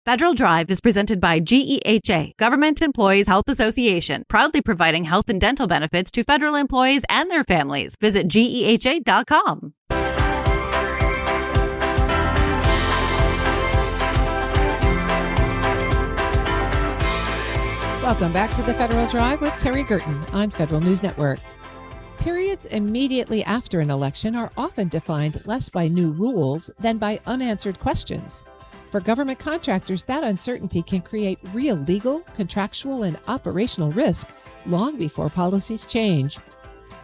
Federal Drive is presented by GEHA, Government Employees Health Association, proudly providing health and dental benefits to federal employees and their families. Visit GEHA.com. Welcome back to the Federal Drive with Terry Gerton on Federal News Network. Periods immediately after an election are often defined less by new rules than by unanswered questions. For government contractors, that uncertainty can create real legal, contractual, and operational risk long before policies change.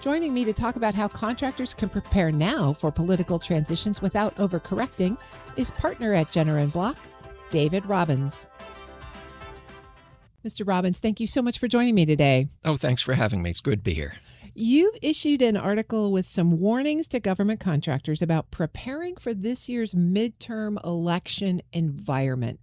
Joining me to talk about how contractors can prepare now for political transitions without overcorrecting is partner at Jenner & Block, David Robbins. Mr. Robbins, thank you so much for joining me today. Oh, thanks for having me. It's good to be here. You've issued an article with some warnings to government contractors about preparing for this year's midterm election environment.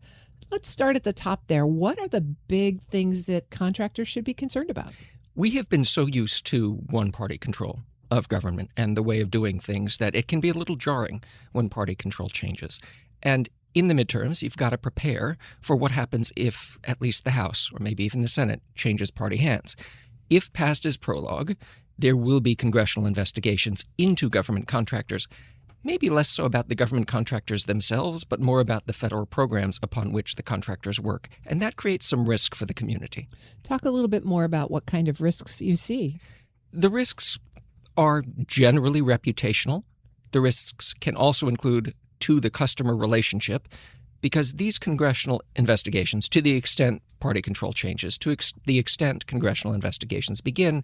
Let's start at the top there. What are the big things that contractors should be concerned about? We have been so used to one-party control of government and the way of doing things that it can be a little jarring when party control changes. And in the midterms, you've got to prepare for what happens if at least the House, or maybe even the Senate, changes party hands. If passed as prologue, there will be congressional investigations into government contractors, maybe less so about the government contractors themselves, but more about the federal programs upon which the contractors work. And that creates some risk for the community. Talk a little bit more about what kind of risks you see. The risks are generally reputational. The risks can also include to the customer relationship, because these congressional investigations, to the extent party control changes, to the extent congressional investigations begin,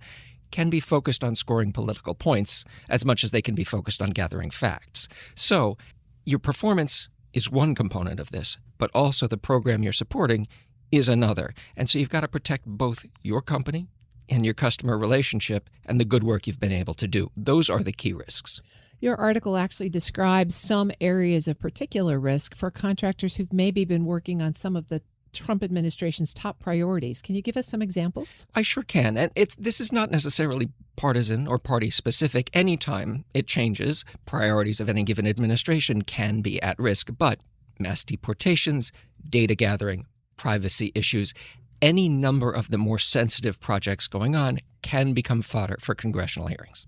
can be focused on scoring political points as much as they can be focused on gathering facts. So your performance is one component of this, but also the program you're supporting is another. And so you've got to protect both your company and your customer relationship and the good work you've been able to do. Those are the key risks. Your article actually describes some areas of particular risk for contractors who've maybe been working on some of the Trump administration's top priorities. Can you give us some examples? I sure can. And this is not necessarily partisan or party specific. Anytime it changes, priorities of any given administration can be at risk. But mass deportations, data gathering, privacy issues, any number of the more sensitive projects going on can become fodder for congressional hearings.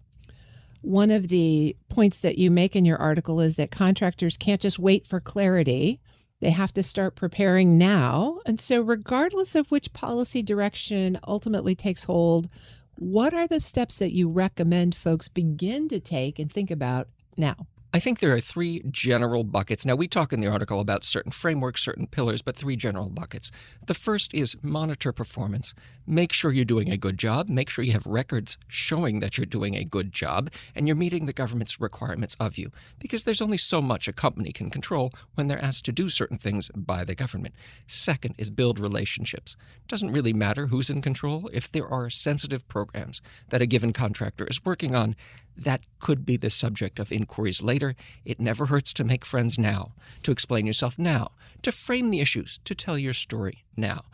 One of the points that you make in your article is that contractors can't just wait for clarity. They have to start preparing now. And so regardless of which policy direction ultimately takes hold, what are the steps that you recommend folks begin to take and think about now? I think there are three general buckets. Now, we talk in the article about certain frameworks, certain pillars, but three general buckets. The first is monitor performance. Make sure you're doing a good job. Make sure you have records showing that you're doing a good job and you're meeting the government's requirements of you, because there's only so much a company can control when they're asked to do certain things by the government. Second is build relationships. It doesn't really matter who's in control. If there are sensitive programs that a given contractor is working on, that could be the subject of inquiries later. It never hurts to make friends now, to explain yourself now, to frame the issues, to tell your story now.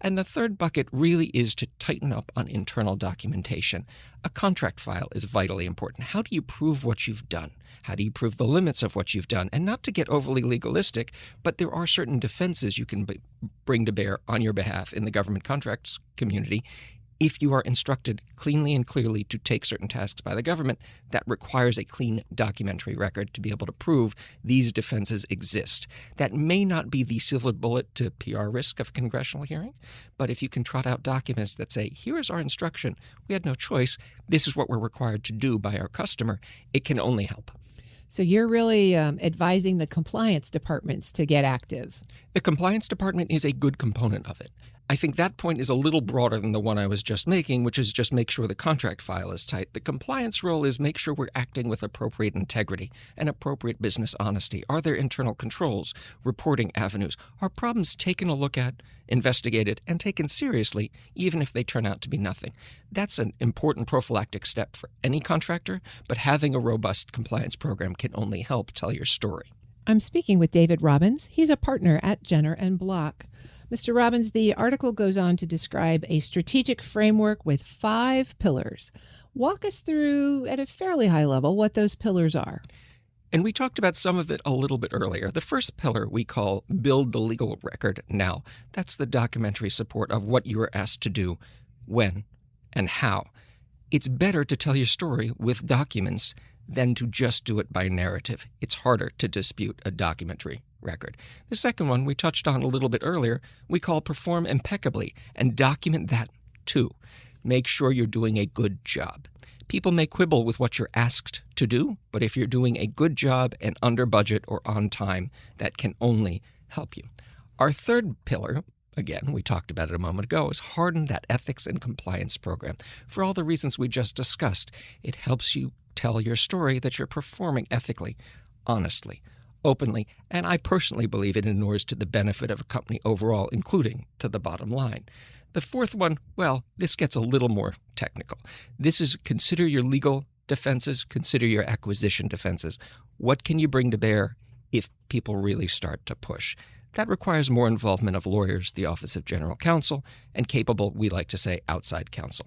And the third bucket really is to tighten up on internal documentation. A contract file is vitally important. How do you prove what you've done? How do you prove the limits of what you've done? And not to get overly legalistic, but there are certain defenses you can bring to bear on your behalf in the government contracts community. If you are instructed cleanly and clearly to take certain tasks by the government, that requires a clean documentary record to be able to prove these defenses exist. That may not be the silver bullet to PR risk of a congressional hearing, but if you can trot out documents that say, here is our instruction, we had no choice, this is what we're required to do by our customer, it can only help. So you're really advising the compliance departments to get active. The compliance department is a good component of it. I think that point is a little broader than the one I was just making, which is just make sure the contract file is tight. The compliance role is make sure we're acting with appropriate integrity and appropriate business honesty. Are there internal controls, reporting avenues? Are problems taken a look at, investigated, and taken seriously, even if they turn out to be nothing? That's an important prophylactic step for any contractor, but having a robust compliance program can only help tell your story. I'm speaking with David Robbins. He's a partner at Jenner & Block. Mr. Robbins, the article goes on to describe a strategic framework with 5 pillars. Walk us through, at a fairly high level, what those pillars are. And we talked about some of it a little bit earlier. The first pillar we call build the legal record now. That's the documentary support of what you were asked to do, when, and how. It's better to tell your story with documents than to just do it by narrative. It's harder to dispute a documentary record. The second one we touched on a little bit earlier, we call perform impeccably, and document that too. Make sure you're doing a good job. People may quibble with what you're asked to do, but if you're doing a good job and under budget or on time, that can only help you. Our third pillar, again, we talked about it a moment ago, is harden that ethics and compliance program. For all the reasons we just discussed, it helps you tell your story that you're performing ethically, honestly, openly, and I personally believe it inures to the benefit of a company overall, including to the bottom line. The fourth one, well, this gets a little more technical. This is consider your legal defenses, consider your acquisition defenses. What can you bring to bear if people really start to push? That requires more involvement of lawyers, the Office of General Counsel, and capable, we like to say, outside counsel.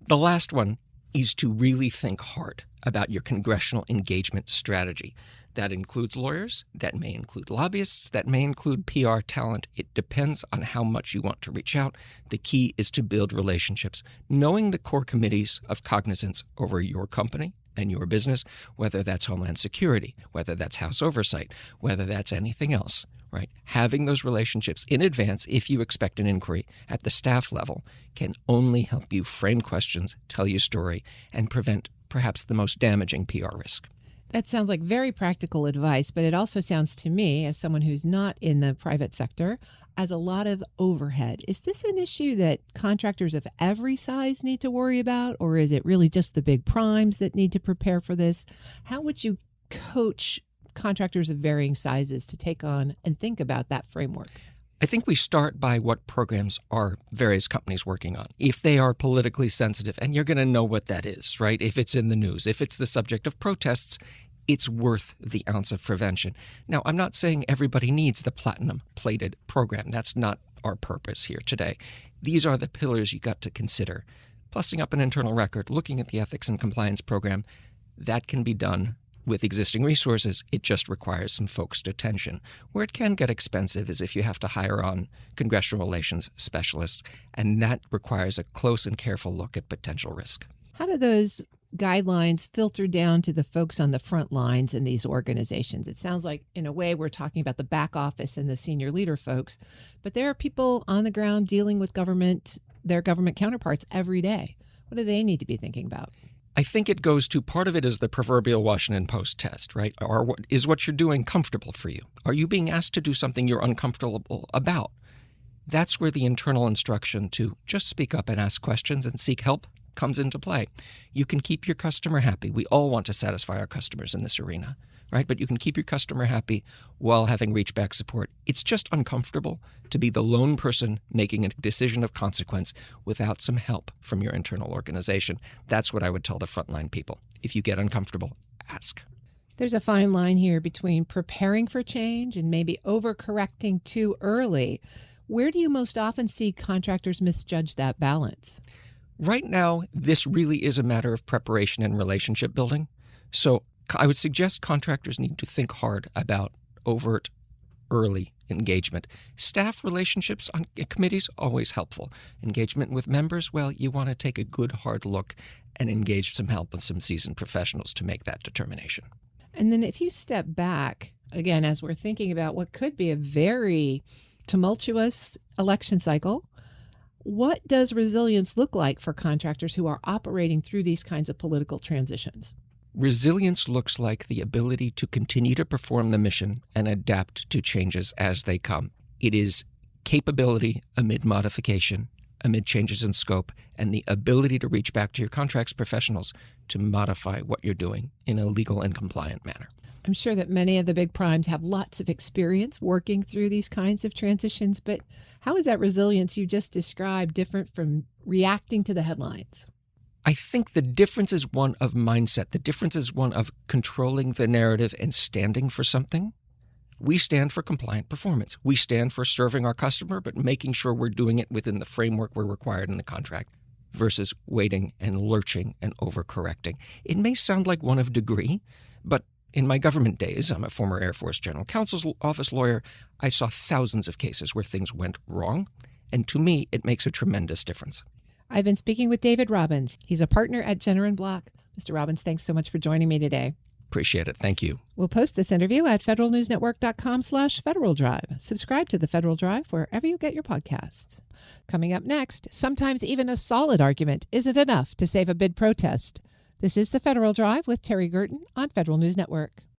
The last one is to really think hard about your congressional engagement strategy. That includes lawyers, that may include lobbyists, that may include PR talent. It depends on how much you want to reach out. The key is to build relationships, knowing the core committees of cognizance over your company and your business, whether that's Homeland Security, whether that's House Oversight, whether that's anything else, right? Having those relationships in advance, if you expect an inquiry at the staff level, can only help you frame questions, tell your story, and prevent perhaps the most damaging PR risk. That sounds like very practical advice, but it also sounds to me, as someone who's not in the private sector, as a lot of overhead. Is this an issue that contractors of every size need to worry about, or is it really just the big primes that need to prepare for this? How would you coach contractors of varying sizes to take on and think about that framework? I think we start by what programs are various companies working on. If they are politically sensitive, and you're going to know what that is, right? If it's in the news, if it's the subject of protests, it's worth the ounce of prevention. Now, I'm not saying everybody needs the platinum-plated program. That's not our purpose here today. These are the pillars you got to consider. Plussing up an internal record, looking at the ethics and compliance program, that can be done with existing resources. It just requires some focused attention. Where it can get expensive is if you have to hire on congressional relations specialists, and that requires a close and careful look at potential risk. How do those guidelines filter down to the folks on the front lines in these organizations? It sounds like, in a way, we're talking about the back office and the senior leader folks, but there are people on the ground dealing with government, their government counterparts every day. What do they need to be thinking about? I think it goes to, part of it is the proverbial Washington Post test, right? Or is what you're doing comfortable for you? Are you being asked to do something you're uncomfortable about? That's where the internal instruction to just speak up and ask questions and seek help comes into play. You can keep your customer happy. We all want to satisfy our customers in this arena, right? But you can keep your customer happy while having reach back support. It's just uncomfortable to be the lone person making a decision of consequence without some help from your internal organization. That's what I would tell the frontline people. If you get uncomfortable, ask. There's a fine line here between preparing for change and maybe overcorrecting too early. Where do you most often see contractors misjudge that balance? Right now, this really is a matter of preparation and relationship building. So I would suggest contractors need to think hard about overt, early engagement. Staff relationships on committees, always helpful. Engagement with members, well, you want to take a good hard look and engage some help with some seasoned professionals to make that determination. And then if you step back, again, as we're thinking about what could be a very tumultuous election cycle, what does resilience look like for contractors who are operating through these kinds of political transitions? Resilience looks like the ability to continue to perform the mission and adapt to changes as they come. It is capability amid modification, amid changes in scope, and the ability to reach back to your contracts professionals to modify what you're doing in a legal and compliant manner. I'm sure that many of the big primes have lots of experience working through these kinds of transitions, but how is that resilience you just described different from reacting to the headlines? I think the difference is one of mindset. The difference is one of controlling the narrative and standing for something. We stand for compliant performance. We stand for serving our customer, but making sure we're doing it within the framework we're required in the contract versus waiting and lurching and overcorrecting. It may sound like one of degree, but In my government days, I'm a former Air Force General Counsel's office lawyer, I saw thousands of cases where things went wrong, and to me, it makes a tremendous difference. I've been speaking with David Robbins. He's a partner at Jenner & Block. Mr. Robbins, thanks so much for joining me today. Appreciate it. Thank you. We'll post this interview at federalnewsnetwork.com/Federal Drive. Subscribe to the Federal Drive wherever you get your podcasts. Coming up next, sometimes even a solid argument isn't enough to save a bid protest. This is the Federal Drive with Terry Gerton on Federal News Network.